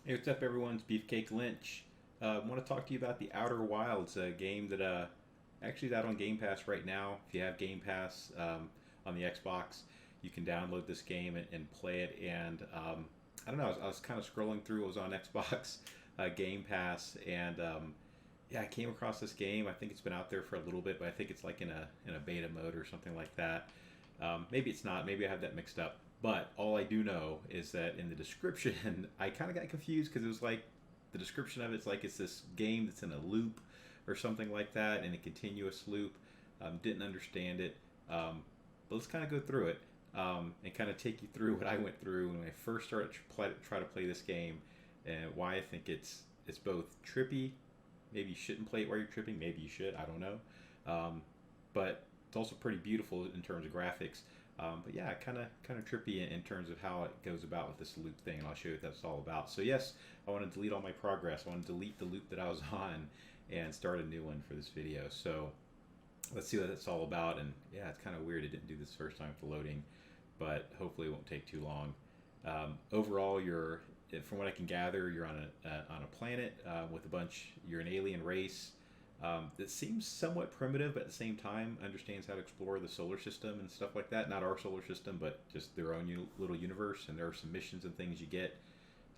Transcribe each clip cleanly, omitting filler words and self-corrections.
Hey, what's up, everyone? It's BeefcakeLynch. I want to talk to you about the Outer Wilds, a game that actually is out on Game Pass right now. If you have Game Pass on the Xbox, you can download this game and play it. And I don't know, I was kind of scrolling through. It was on Xbox Game Pass, and yeah, I came across this game. I think it's been out there for a little bit, but I think it's like in a beta mode or something like that. Maybe it's not. Maybe I have that mixed up. But all I do know is that in the description, I kind of got confused because it was like the description of it's like it's this game that's in a loop or something like that, in a continuous loop. Didn't understand it. But let's kind of go through it and kind of take you through what I went through when I first started try to play this game, and why I think it's both trippy. Maybe you shouldn't play it while you're tripping. Maybe you should. I don't know. But it's also pretty beautiful in terms of graphics. But yeah, kind of trippy in terms of how it goes about with this loop thing, and I'll show you what that's all about. So yes, I want to delete all my progress. I want to delete the loop that I was on and start a new one for this video. So let's see what that's all about. And yeah, it's kind of weird. It didn't do this first time with the loading, but hopefully it won't take too long. Overall, from what I can gather, you're on a planet with a bunch. You're an alien race that seems somewhat primitive, but at the same time understands how to explore the solar system and stuff like that. Not our solar system, but just their own little universe. And there are some missions and things you get.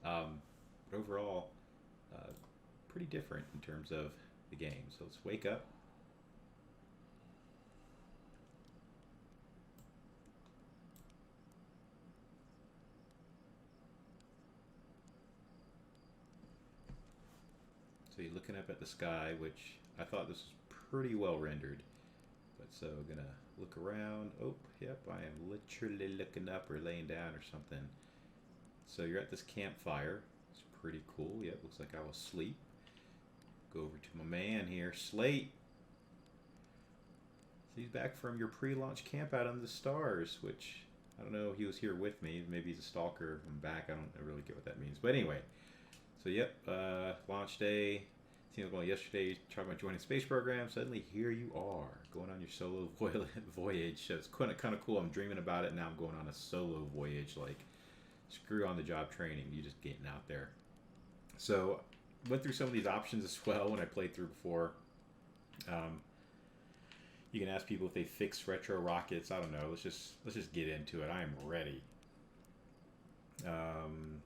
But overall, uh, pretty different in terms of the game. So let's wake up. So you're looking up at the sky, which I thought this was pretty well rendered. But so gonna look around. Oh, yep, I am literally looking up or laying down or something. So you're at this campfire. It's pretty cool. Yep, looks like I was asleep. Go over to my man here, Slate. So he's back from your pre-launch camp out under the stars, which I don't know if he was here with me. Maybe he's a stalker. I'm back. I don't really get what that means. But anyway, so yep, launch day. Seems like yesterday, talking about joining space program. Suddenly, here you are, going on your solo voyage. So it's kind of cool. I'm dreaming about it now. I'm going on a solo voyage. Like, screw on the job training. You just getting out there. So went through some of these options as well when I played through before. Um, you can ask people if they fix retro rockets. I don't know. Let's just get into it. I am ready. Um,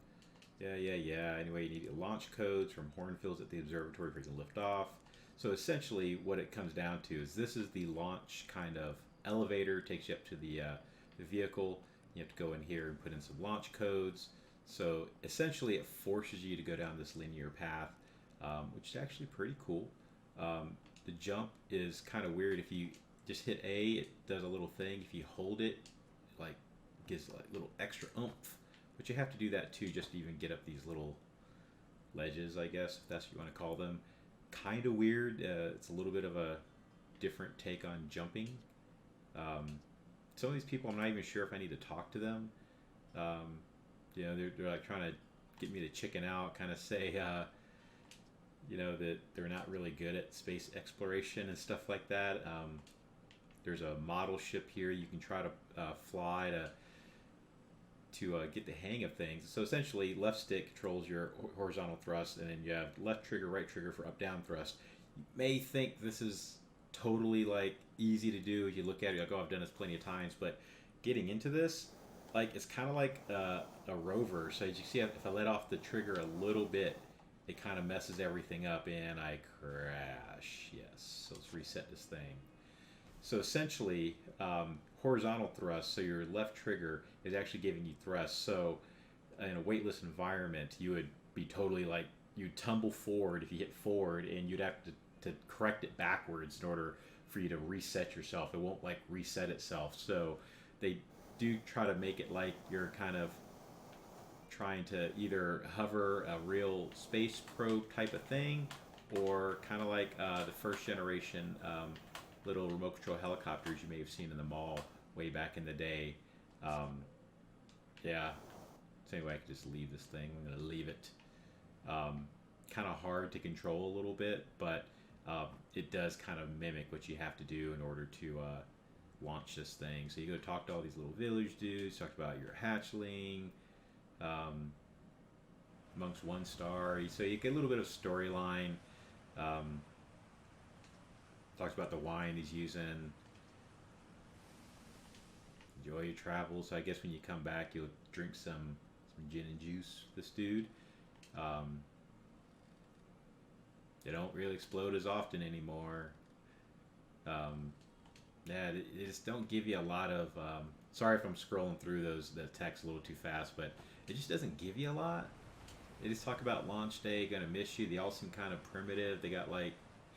yeah. Anyway, you need launch codes from Hornfields at the observatory for you to lift off. So essentially, what it comes down to is this is the launch kind of elevator. Takes you up to the vehicle. You have to go in here and put in some launch codes. So essentially, it forces you to go down this linear path, which is actually pretty cool. The jump is kind of weird. If you just hit A, it does a little thing. If you hold it, like gives like little extra oomph. But you have to do that too, just to even get up these little ledges, I guess, if that's what you want to call them. Kind of weird. It's a little bit of a different take on jumping. Some of these people, I'm not even sure if I need to talk to them. Um, they're like trying to get me to chicken out, kind of say, that they're not really good at space exploration and stuff like that. There's a model ship here you can try to fly to get the hang of things. So essentially, left stick controls your horizontal thrust, and then you have left trigger, right trigger for up down thrust. You may think this is totally like easy to do. If you look at it, you're like, oh, I've done this plenty of times. But getting into this, like, it's kind of like a rover. So as you see, if I let off the trigger a little bit, it kind of messes everything up, and I crash. Yes. So let's reset this thing. So essentially, horizontal thrust, so your left trigger is actually giving you thrust. So in a weightless environment, you would be totally like, you'd tumble forward if you hit forward, and you'd have to correct it backwards in order for you to reset yourself. It won't like reset itself. So they do try to make it like you're kind of trying to either hover a real space probe type of thing, or kind of like the first generation little remote control helicopters you may have seen in the mall way back in the day. Yeah. So anyway, I could just leave this thing. I'm going to leave it. Kind of hard to control a little bit, but it does kind of mimic what you have to do in order to launch this thing. So you go talk to all these little village dudes, talk about your hatchling. Um, amongst one star. So you get a little bit of storyline. Um, Talks about the wine he's using. Enjoy your travels. So I guess when you come back, you'll drink some gin and juice. This dude. Um, they don't really explode as often anymore. Um, yeah, they just don't give you a lot of. Sorry if I'm scrolling through the text a little too fast, but it just doesn't give you a lot. They just talk about launch day, gonna miss you. They all seem kind of primitive. They got like,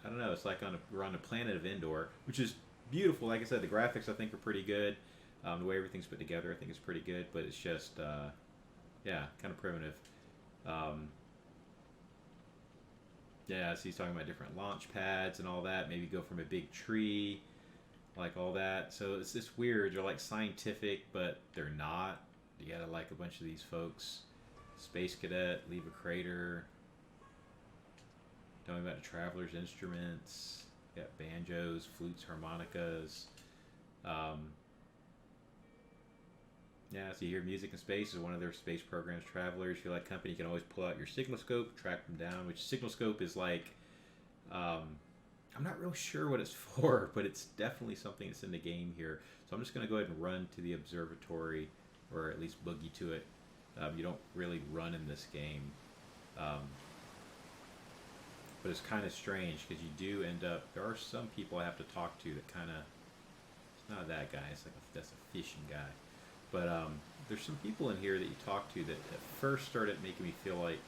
I don't know. It's like we're on the planet of Endor, which is beautiful. Like I said, the graphics I think are pretty good. The way everything's put together, I think is pretty good. But it's just, yeah, kind of primitive. Yeah, so he's talking about different launch pads and all that. Maybe go from a big tree, like all that. So it's just weird. They're like scientific, but they're not. You gotta like a bunch of these folks. Space cadet, leave a crater. Tell me about the traveler's instruments. You got banjos, flutes, harmonicas. Yeah, so you hear music in space is one of their space programs. Travelers, if you like company, you can always pull out your signal scope, track them down. Which signal scope is like, I'm not real sure what it's for, but it's definitely something that's in the game here. So I'm just going to go ahead and run to the observatory, or at least boogie to it. You don't really run in this game. But it's kind of strange because you do end up, there are some people I have to talk to that kind of, it's not that guy, it's like that's a fishing guy. But there's some people in here that you talk to that at first started making me feel like,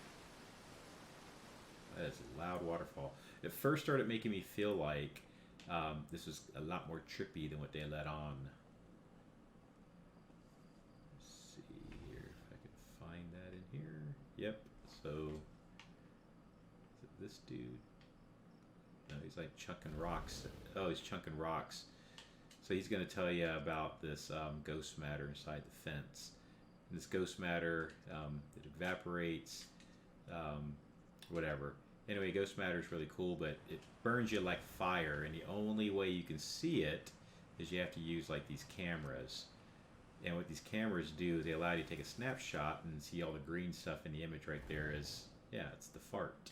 that is a loud waterfall. It first started making me feel like this was a lot more trippy than what they let on. Let's see here if I can find that in here. Yep, so is it this dude? No, he's like chunking rocks. Oh, he's chunking rocks. So he's going to tell you about this ghost matter inside the fence. And this ghost matter, it evaporates, whatever. Anyway, ghost matter is really cool, but it burns you like fire, and the only way you can see it is you have to use like these cameras. And what these cameras do is they allow you to take a snapshot and see all the green stuff in the image right there is, yeah, it's the fart.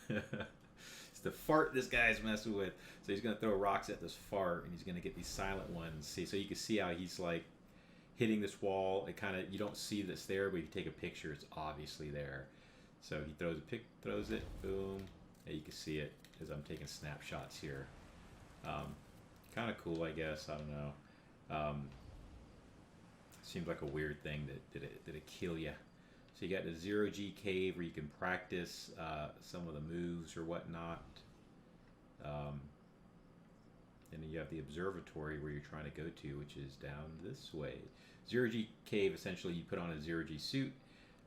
It's the fart this guy's messing with. So he's going to throw rocks at this fart, and he's going to get these silent ones. See, so you can see how he's like hitting this wall. It kind of, you don't see that's there, but if you take a picture, it's obviously there. So he throws it, boom. Yeah, you can see it as I'm taking snapshots here. Kind of cool, I guess. I don't know. Seems like a weird thing that did it kill you. So you got the 0G cave where you can practice some of the moves or whatnot. And then you have the observatory where you're trying to go to, which is down this way. 0G cave, essentially you put on a 0G suit.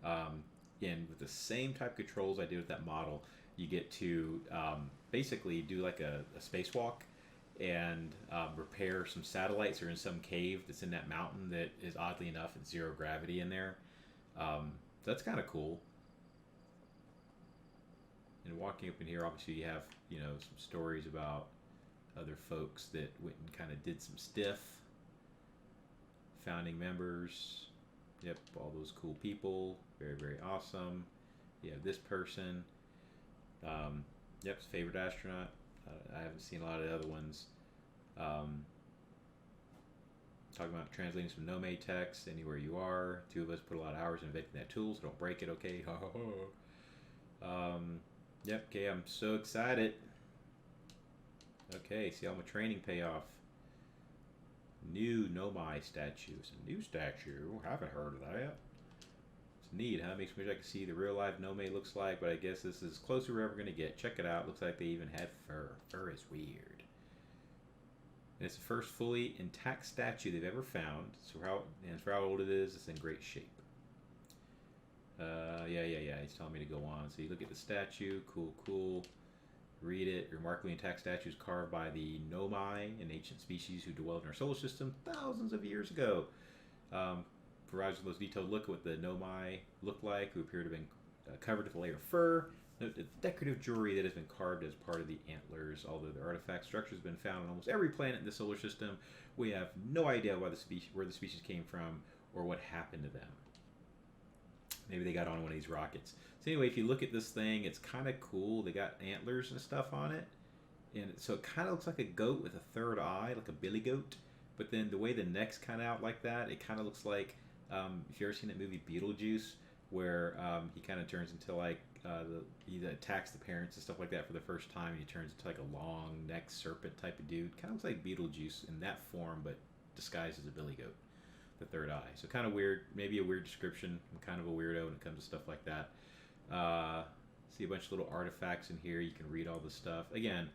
And with the same type of controls I did with that model, you get to basically do like a spacewalk and repair some satellites or in some cave that's in that mountain that is, oddly enough, it's zero gravity in there. That's kind of cool. And walking up in here, obviously you have, you know, some stories about other folks that went and kind of did some stiff. Founding members. Yep, all those cool people. Very, very awesome. You have this person. Yep, favorite astronaut. I haven't seen a lot of the other ones. Talking about translating some Nome text anywhere you are. Two of us put a lot of hours in inventing that tool, so don't break it, okay? Yep, okay, I'm so excited. Okay, see all my training payoff. New Nomai statue. It's a new statue. I haven't heard of that. It's neat, huh? Makes me wish I could see the real life Nomai looks like, but I guess this is as close as we're ever going to get. Check it out. Looks like they even had fur. Fur is weird. And it's the first fully intact statue they've ever found. So for how old it is, it's in great shape. Yeah. He's telling me to go on. So you look at the statue. Cool. Read it. Remarkably intact statue is carved by the Nomai, an ancient species who dwelled in our solar system thousands of years ago. Provides the most detailed look at what the Nomai look like, who appear to have been covered with a layer of fur. Note the decorative jewelry that has been carved as part of the antlers. Although the artifact structure has been found on almost every planet in the solar system, we have no idea where the species came from or what happened to them. Maybe they got on one of these rockets. So anyway, if you look at this thing, it's kind of cool. They got antlers and stuff on it, and so it kind of looks like a goat with a third eye, like a billy goat. But then the way the neck's kind of out like that, it kind of looks like if you ever seen that movie Beetlejuice, where he kind of turns into like he attacks the parents and stuff like that for the first time, and he turns into like a long neck serpent type of dude. Kind of looks like Beetlejuice in that form, but disguised as a billy goat, the third eye. So kind of weird, maybe a weird description. I'm kind of a weirdo when it comes to stuff like that. See a bunch of little artifacts in here. You can read all the stuff. Again,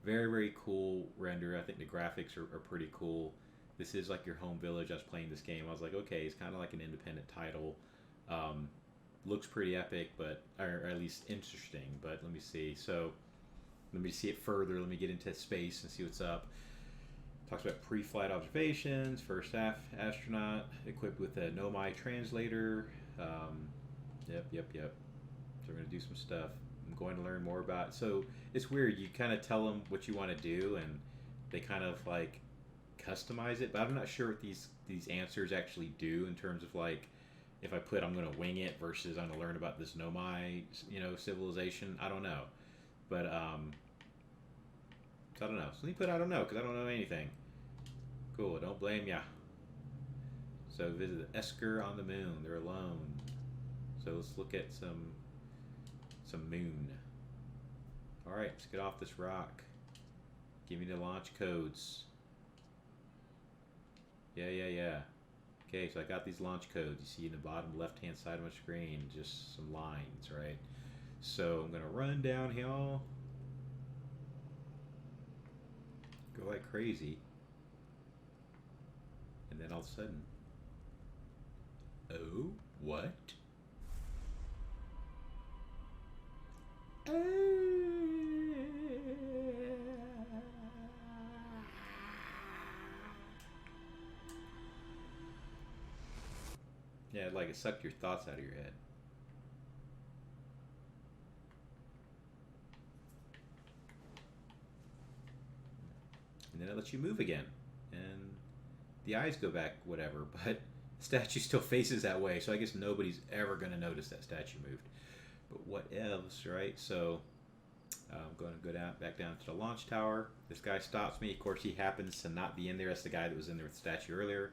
very, very cool render. I think the graphics are pretty cool. This is like your home village. I was playing this game. I was like, okay, it's kind of like an independent title. Looks pretty epic, but or at least interesting. But let me see. So let me see it further. Let me get into space and see what's up. Talks about pre-flight observations. First astronaut equipped with a Nomai translator. Yep. So we're gonna do some stuff. I'm going to learn more about it. So it's weird. You kind of tell them what you want to do, and they kind of like customize it. But I'm not sure what these answers actually do in terms of like if I put I'm going to wing it versus I'm going to learn about this Nomai civilization. I don't know, but I don't know. So you put I don't know because I don't know anything. Cool. Don't blame ya. So visit the Esker on the moon. They're alone. So let's look at some moon. All right, let's get off this rock. Give me the launch codes. Yeah. Okay, so I got these launch codes. You see in the bottom left-hand side of my screen, just some lines, right? So I'm gonna run down here, go like crazy, and then all of a sudden, oh, what? Yeah, like it sucked your thoughts out of your head. And then it lets you move again. And the eyes go back, whatever, but the statue still faces that way, so I guess nobody's ever going to notice that statue moved. But what else, right? So I'm going to go back down to the launch tower. This guy stops me. Of course, he happens to not be in there. That's the guy that was in there with the statue earlier.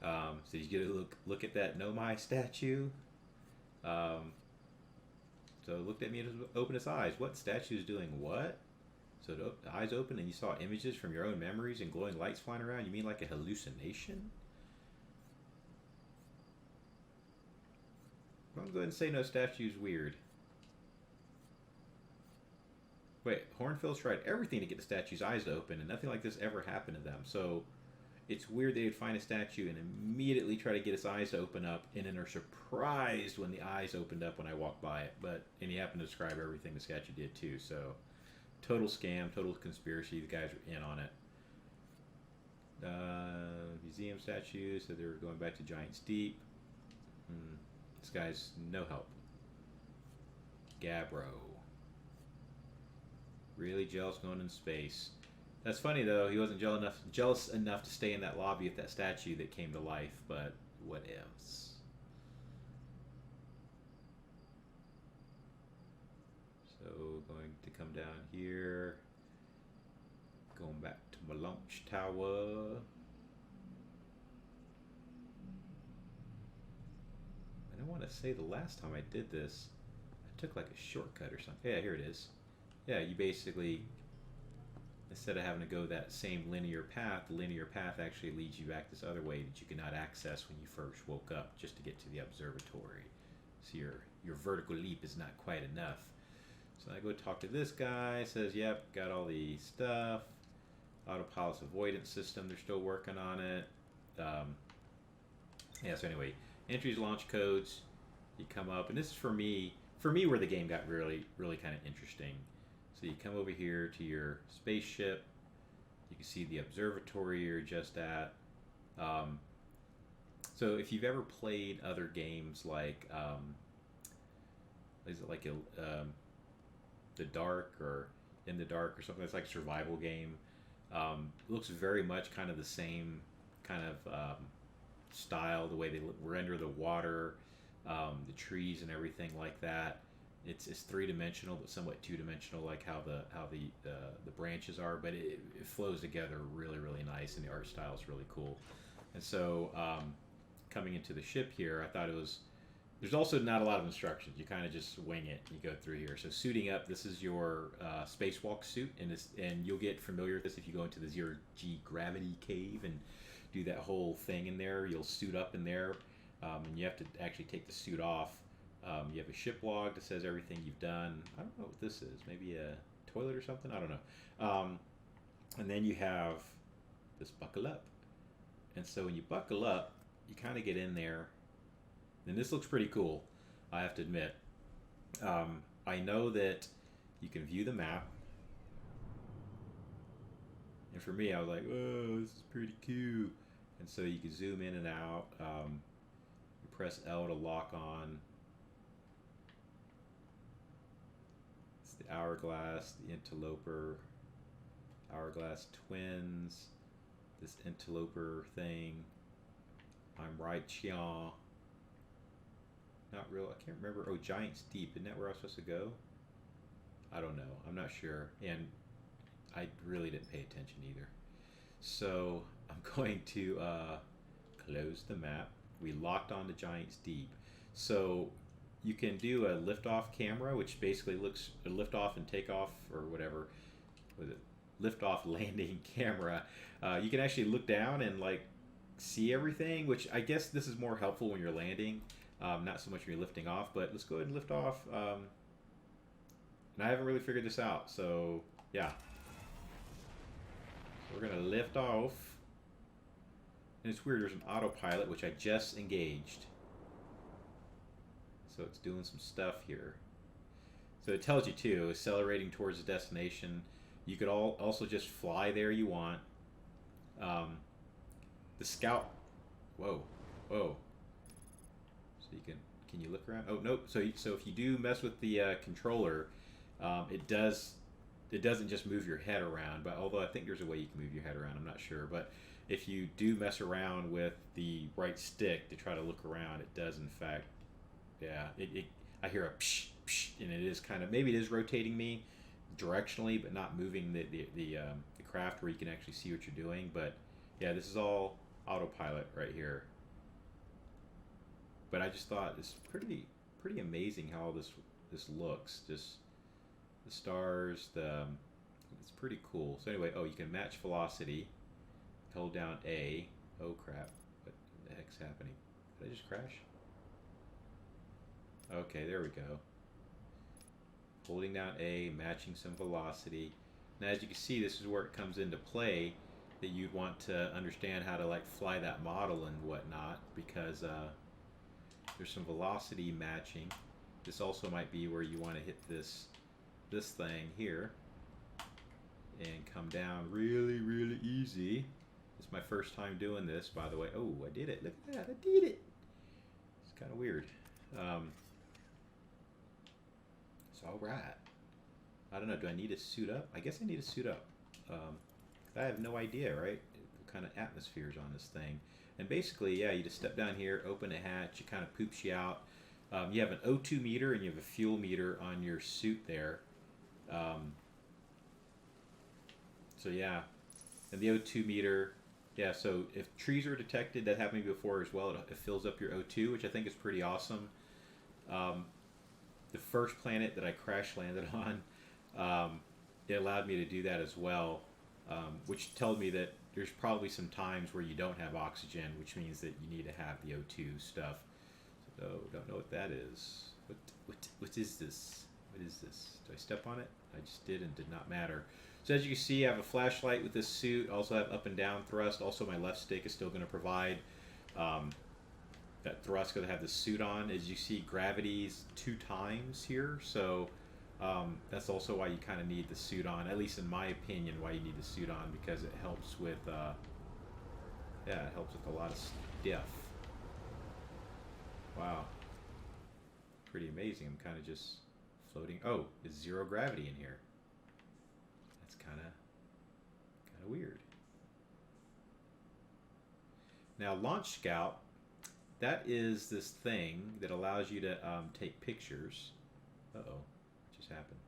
So you get a look at that Nomai statue. So it looked at me and opened its eyes. What statue is doing what? So the eyes open and you saw images from your own memories and glowing lights flying around. You mean like a hallucination? I'm going to go ahead and say no, statue's weird. Wait, Hornfield's tried everything to get the statue's eyes to open, and nothing like this ever happened to them. So it's weird they'd find a statue and immediately try to get its eyes to open up, and then are surprised when the eyes opened up when I walked by it. And he happened to describe everything the statue did too. So total scam, total conspiracy. The guys are in on it. Museum statues. So they're going back to Giant's Deep. This guy's no help. Gabbro. Really jealous going in space. That's funny though, he wasn't jealous enough to stay in that lobby with that statue that came to life, but what else? So going to come down here, going back to my launch tower. I don't want to say the last time I did this, I took like a shortcut or something. Yeah, here it is. Yeah, you basically, instead of having to go that same linear path, the linear path actually leads you back this other way that you could not access when you first woke up just to get to the observatory. So your vertical leap is not quite enough. So I go talk to this guy, says, yep, got all the stuff. Autopilot's avoidance system, they're still working on it. Yeah, so anyway, entries, launch codes, you come up, and this is for me where the game got really, really kind of interesting. So you come over here to your spaceship. You can see the observatory you're just at. So if you've ever played other games like, is it like The Dark or In the Dark or something that's like a survival game, it looks very much kind of the same kind of style, the way they render the water, the trees and everything like that. It's three-dimensional but somewhat two-dimensional, like how the branches are, but it flows together really really nice, and the art style is really cool. And so coming into the ship here, I thought it was. There's also not a lot of instructions. You kind of just wing it. You go through here. So suiting up, this is your spacewalk suit, and you'll get familiar with this if you go into the zero G gravity cave and do that whole thing in there. You'll suit up in there, and you have to actually take the suit off. You have a ship log that says everything you've done. I don't know what this is. Maybe a toilet or something. I don't know. And then you have this buckle up. And so when you buckle up, you kind of get in there. And this looks pretty cool, I have to admit. I know that you can view the map. And for me, I was like, oh, this is pretty cute. And so you can zoom in and out. You press L to lock on. It's the hourglass, the interloper, hourglass twins, this interloper thing. I'm right, Chian. Not real. I can't remember. Oh, Giant's Deep. Isn't that where I was supposed to go? I don't know. I'm not sure. And I really didn't pay attention either. So I'm going to close the map. We locked on to Giant's Deep. So you can do a liftoff camera, which basically looks a liftoff and takeoff or whatever with it. Liftoff landing camera. You can actually look down and like see everything, which I guess this is more helpful when you're landing. Not so much when you're lifting off, but let's go ahead and lift off. And I haven't really figured this out, so yeah. So we're gonna lift off. And it's weird, there's an autopilot, which I just engaged. So it's doing some stuff here. So it tells you too, accelerating towards the destination. You could also just fly there you want. The scout, whoa. So you can you look around? Oh nope. So if you do mess with the controller, it doesn't just move your head around. But although I think there's a way you can move your head around, I'm not sure. But if you do mess around with the right stick to try to look around, it does in fact. Yeah. I hear a psh psh, and it is kind of, maybe it is rotating me directionally, but not moving the craft where you can actually see what you're doing. But yeah, this is all autopilot right here. But I just thought it's pretty amazing how this looks. Just the stars, it's pretty cool. So anyway, oh, you can match velocity. Hold down A. Oh crap! What the heck's happening? Did I just crash? Okay, there we go. Holding down A, matching some velocity. Now, as you can see, this is where it comes into play. That you'd want to understand how to like fly that model and whatnot, because there's some velocity matching. This also might be where you want to hit this thing here and come down really easy. It's my first time doing this, by the way. Oh, I did it. Look at that. I did it. It's kind of weird. It's all right. I don't know. Do I need to suit up? I guess I need to suit up. I have no idea, right? What kind of atmosphere is on this thing. And basically, yeah, you just step down here, open a hatch, it kind of poops you out. You have an O2 meter and you have a fuel meter on your suit there. So yeah, and the O2 meter, yeah, so if trees are detected, that happened to me before as well, it fills up your O2, which I think is pretty awesome. The first planet that I crash landed on, it allowed me to do that as well, which told me that there's probably some times where you don't have oxygen, which means that you need to have the O2 stuff. So don't know what that is. What is this? What is this? Did I step on it? I just did and did not matter. So as you can see, I have a flashlight with this suit. I also have up and down thrust. Also my left stick is still going to provide that thrust because I have the suit on. As you see, gravity's 2 times here. So that's also why you kind of need the suit on, at least in my opinion, why you need the suit on, because it helps with, yeah, it helps with a lot of stuff. Wow. Pretty amazing. I'm kind of just floating. Oh, it's 0 gravity in here. That's kind of weird. Now, Launch Scout, that is this thing that allows you to take pictures. Uh-oh. What just happened?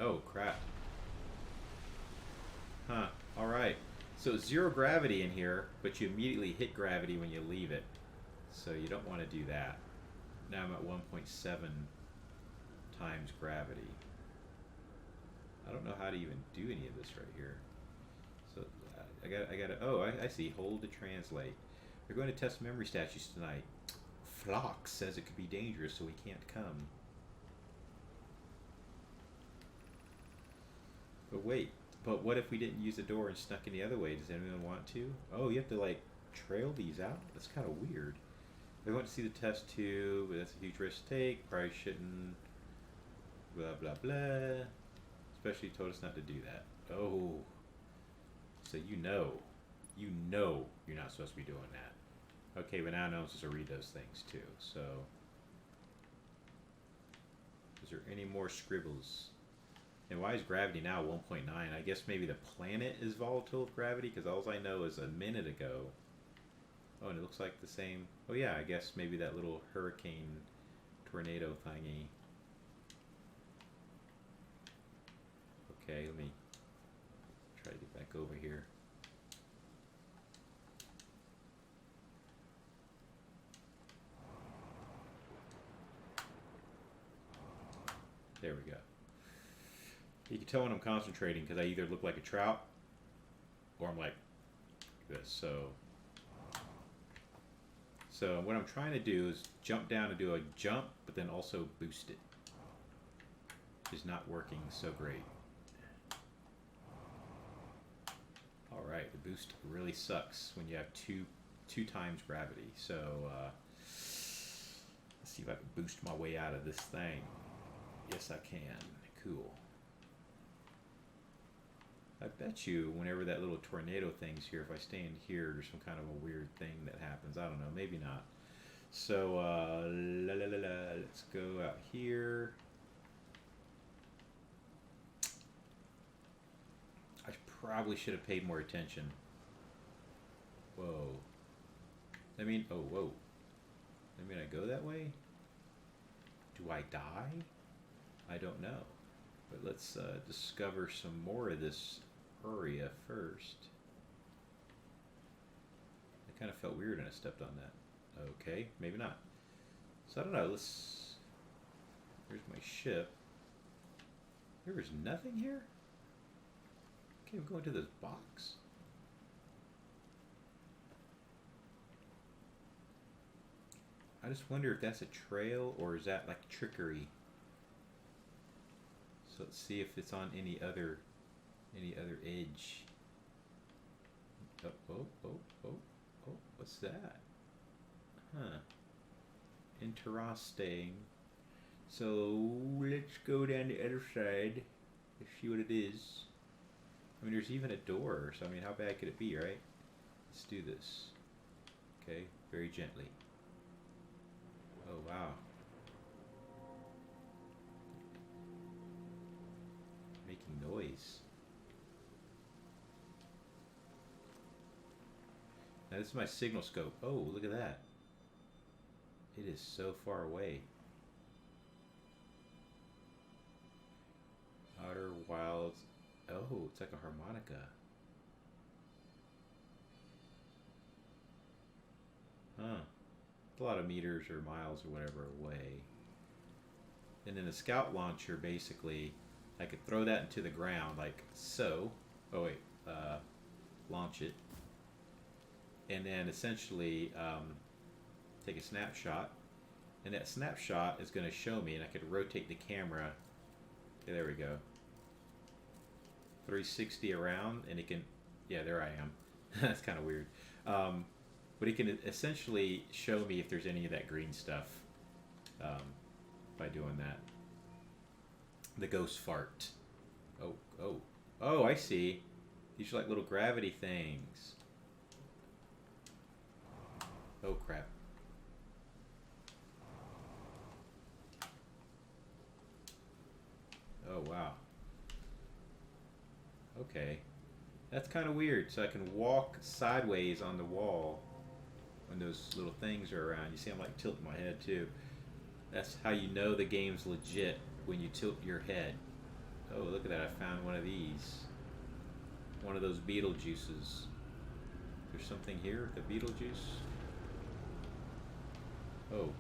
Oh, crap. Huh. Alright. So zero gravity in here, but you immediately hit gravity when you leave it. So you don't want to do that. Now I'm at 1.7 times gravity. I don't know how to even do any of this right here. So I got to, oh, I see. Hold to translate. We're going to test memory statues tonight. Flock says it could be dangerous, so he can't come. But wait, but what if we didn't use the door and snuck in the other way? Does anyone want to? Oh, you have to like trail these out? That's kind of weird. I want to see the test tube, but that's a huge risk to take. Probably shouldn't. Blah, blah, blah. Especially told us not to do that. Oh. So you know you're not supposed to be doing that. Okay, but now I'm supposed to read those things too. So, is there any more scribbles? And why is gravity now 1.9? I guess maybe the planet is volatile with gravity, because all I know is a minute ago. Oh, and it looks like the same. Oh yeah, I guess maybe that little hurricane tornado thingy. Okay, let me try to get back over here. There we go. You can tell when I'm concentrating because I either look like a trout or I'm like this. So what I'm trying to do is jump down and do a jump, but then also boost it. It's not working so great. All right, the boost really sucks when you have two times gravity. So let's see if I can boost my way out of this thing. Yes, I can. Cool. I bet you whenever that little tornado thing's here, if I stand here, there's some kind of a weird thing that happens. I don't know, maybe not. So, let's go out here. I probably should have paid more attention. Whoa. I mean, oh, whoa. I mean, I go that way? Do I die? I don't know. But let's discover some more of this area first. It kind of felt weird when I stepped on that. Okay, maybe not. So I don't know, let's... Here's my ship. There was nothing here? Okay, we're going to this box. I just wonder if that's a trail or is that like trickery? So let's see if it's on any other edge. Oh, what's that? Huh. Interesting. So let's go down the other side. Let's see what it is. I mean, there's even a door, so I mean, how bad could it be, right? Let's do this. Okay, very gently. Oh, wow. Making noise. Now this is my signal scope. Oh, look at that. It is so far away. Outer Wilds. Oh, it's like a harmonica. Huh. A lot of meters or miles or whatever away. And then the scout launcher, basically, I could throw that into the ground like so. Oh wait, launch it. And then essentially take a snapshot. And that snapshot is going to show me, and I could rotate the camera. Okay, there we go. 360 around, and it can, yeah, there I am. That's kind of weird. But it can essentially show me if there's any of that green stuff by doing that. The ghost fart. Oh, I see. These are like little gravity things. Oh, crap. Oh, wow. Okay. That's kind of weird. So I can walk sideways on the wall when those little things are around. You see I'm like tilting my head too. That's how you know the game's legit, when you tilt your head. Oh, look at that, I found one of these. One of those Beetlejuices. There's something here, the Beetlejuice. Oh.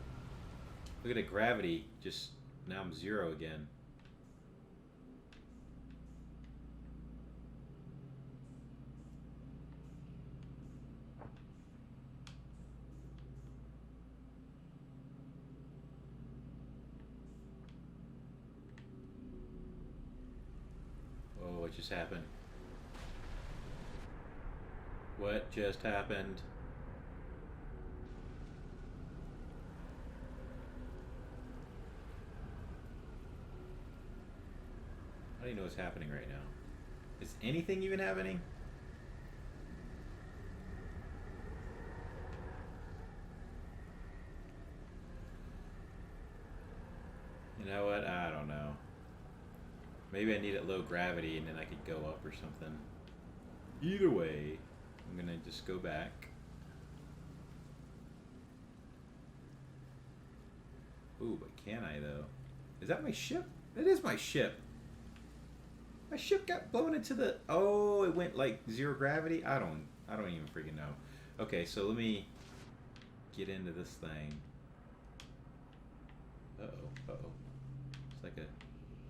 Look at the gravity, just, now I'm 0 again. Oh, what just happened? What just happened? I don't even know what's happening right now. Is anything even happening? You know what? I don't know. Maybe I need it low gravity and then I could go up or something. Either way, I'm gonna just go back. Ooh, but can I though? Is that my ship? That is my ship. My ship got blown into the... Oh, it went like 0 gravity? I don't even freaking know. Okay, so let me get into this thing. Uh-oh, uh-oh. It's like a...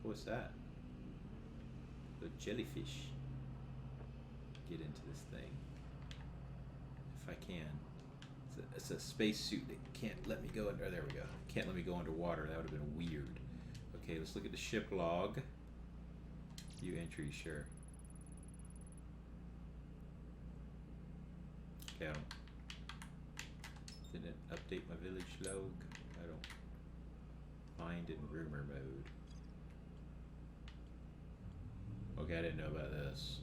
What's that? The jellyfish. Get into this thing. If I can. It's a space suit that can't let me go under... Oh, there we go. Can't let me go underwater. That would have been weird. Okay, let's look at the ship log. View entry, sure. Okay, didn't update my village log. I don't find in rumor mode. Okay, I didn't know about this.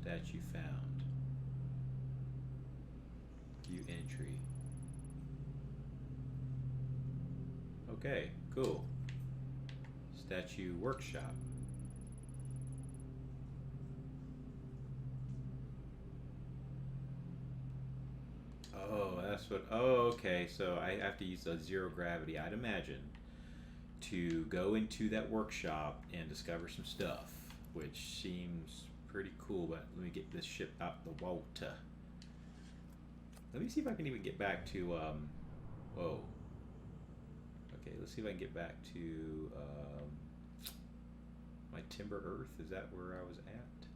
Statue found. View entry. Okay, cool. Statue workshop. Oh, that's what... Oh, okay. So I have to use a 0 gravity, I'd imagine, to go into that workshop and discover some stuff, which seems pretty cool. But let me get this ship out the water. Let me see if I can even get back to... Whoa. Okay, let's see if I can get back to my Timber Earth. Is that where I was at?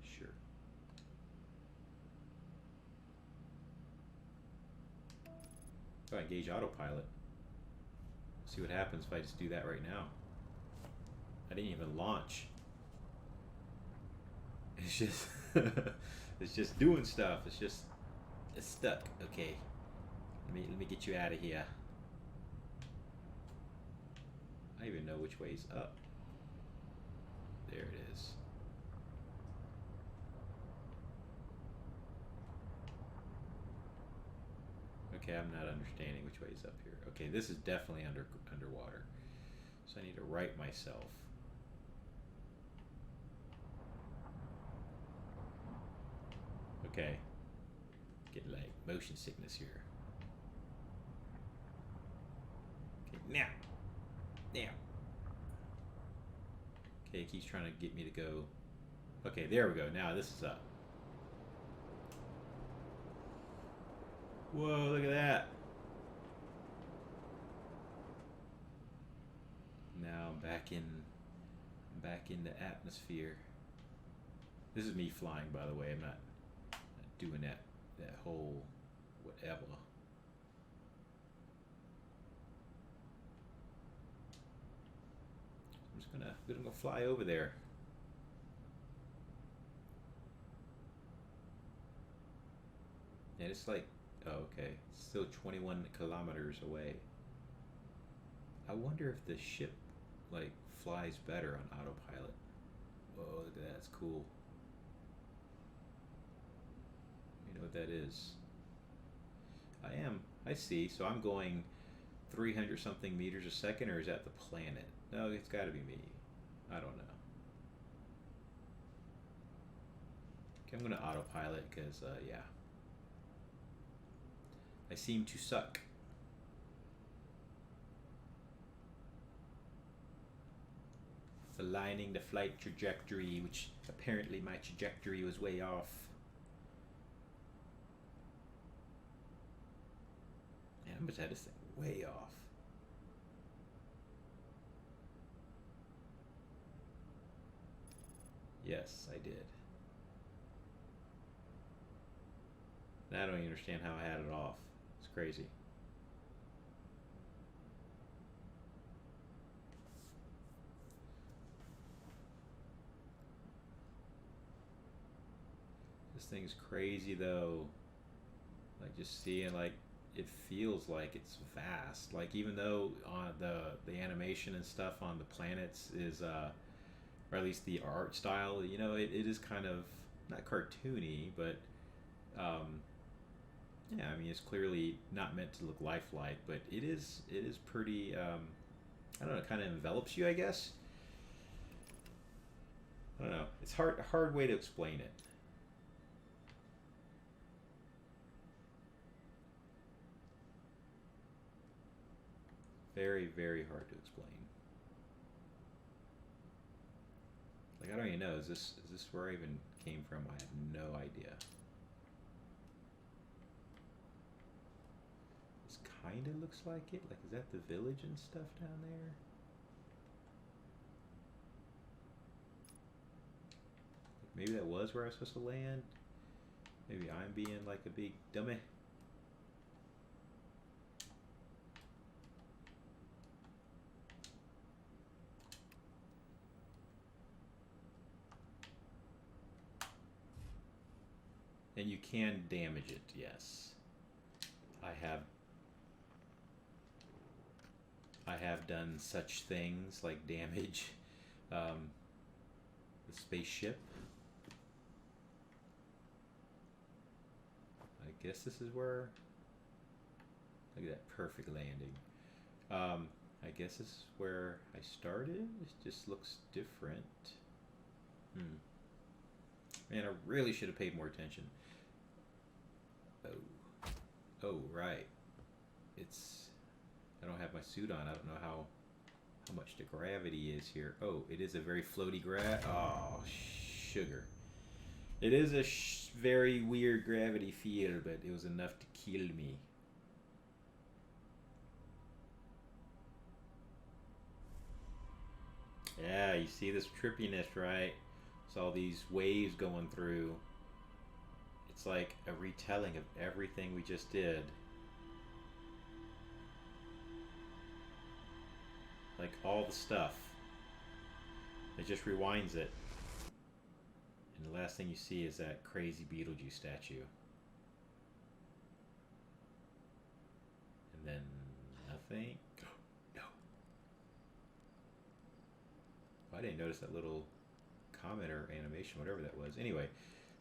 Sure. Oh, engage autopilot. See what happens if I just do that right now. I didn't even launch. It's just it's just doing stuff. It's stuck. Okay. Let me get you out of here. I don't even know which way's up. There it is. Okay, I'm not understanding which way's up here. Okay, this is definitely underwater. So I need to right myself. Okay. Getting like motion sickness here. Okay, now. Now. Okay, it keeps trying to get me to go. Okay, there we go. Now this is up. Whoa, look at that. Now I'm back in the atmosphere. This is me flying, by the way. I'm not doing that whole whatever. I'm just gonna fly over there. And it's like, oh, okay, it's still 21 kilometers away. I wonder if the ship like flies better on autopilot. Whoa, look at that, that's cool. You know what that is? I see. So I'm going 300 something meters a second, or is that the planet? No, it's got to be me. I don't know. Okay, I'm going to autopilot because, yeah. I seem to suck. Aligning the flight trajectory, which apparently my trajectory was way off. Man, I must have this thing way off. Yes, I did. And I don't even understand how I had it off. It's crazy. This thing's crazy though. Like just seeing like it feels like it's vast. Like even though the animation and stuff on the planets is or at least the art style, you know, it is kind of not cartoony, but yeah, I mean it's clearly not meant to look lifelike, but it is pretty I don't know, it kind of envelops you, I guess. I don't know. It's a hard way to explain it. Very, very hard to explain. Like I don't even know. Is this where I even came from? I have no idea. This kind of looks like it. Like is that the village and stuff down there? Maybe that was where I was supposed to land. Maybe I'm being like a big dummy. And you can damage it, yes. I have done such things like damage the spaceship. I guess this is where. Look at that perfect landing. I guess this is where I started. It just looks different. Man, I really should have paid more attention. Oh, right. I don't have my suit on. I don't know how much the gravity is here. Oh, it is a very floaty oh, sugar. It is a very weird gravity field, but it was enough to kill me. Yeah, you see this trippiness, right? It's all these waves going through. It's like a retelling of everything we just did. Like all the stuff. It just rewinds it. And the last thing you see is that crazy Beetlejuice statue. And then nothing. No. I didn't notice that little comment or animation, whatever that was. Anyway,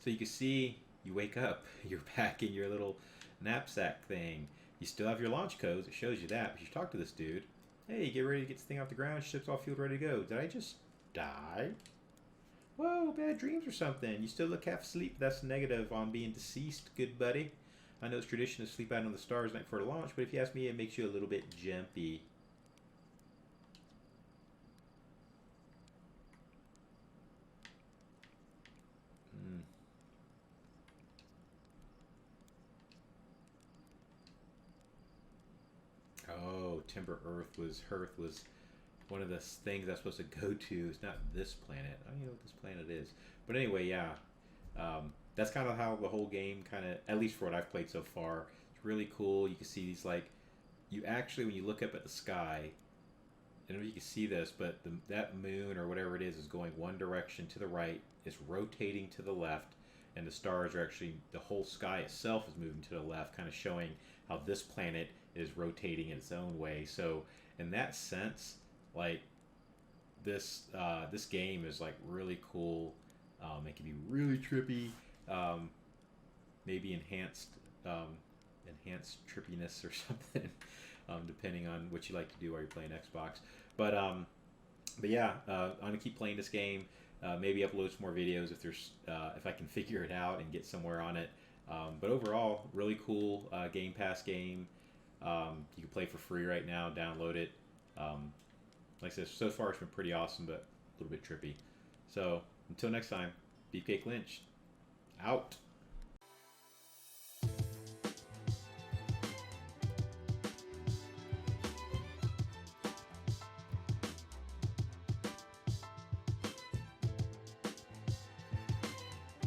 so you can see you wake up, you're back in your little knapsack thing. You still have your launch codes, it shows you that, but you talk to this dude. Hey, get ready to get this thing off the ground, ship's all fueled, ready to go. Did I just die? Whoa, bad dreams or something. You still look half asleep. That's negative on being deceased, good buddy. I know it's tradition to sleep out on the stars night before the launch, but if you ask me, it makes you a little bit jumpy. Oh, Timber Earth was one of the things I was supposed to go to. It's not this planet. I don't even know what this planet is. But anyway, yeah. That's kind of how the whole game kind of, at least for what I've played so far, it's really cool. You can see these like, you actually, when you look up at the sky, I don't know if you can see this, but that moon or whatever it is going one direction to the right, it's rotating to the left, and the stars are actually, the whole sky itself is moving to the left, kind of showing how this planet is rotating in its own way. So in that sense, like this game is like really cool. It can be really trippy, maybe enhanced trippiness or something. depending on what you like to do while you're playing Xbox. But yeah, I'm gonna keep playing this game. Maybe upload some more videos if I can figure it out and get somewhere on it. But overall, really cool Game Pass game. You can play for free right now. Download it. Like I said, so far it's been pretty awesome, but a little bit trippy. So until next time, BeefcakeLynch out.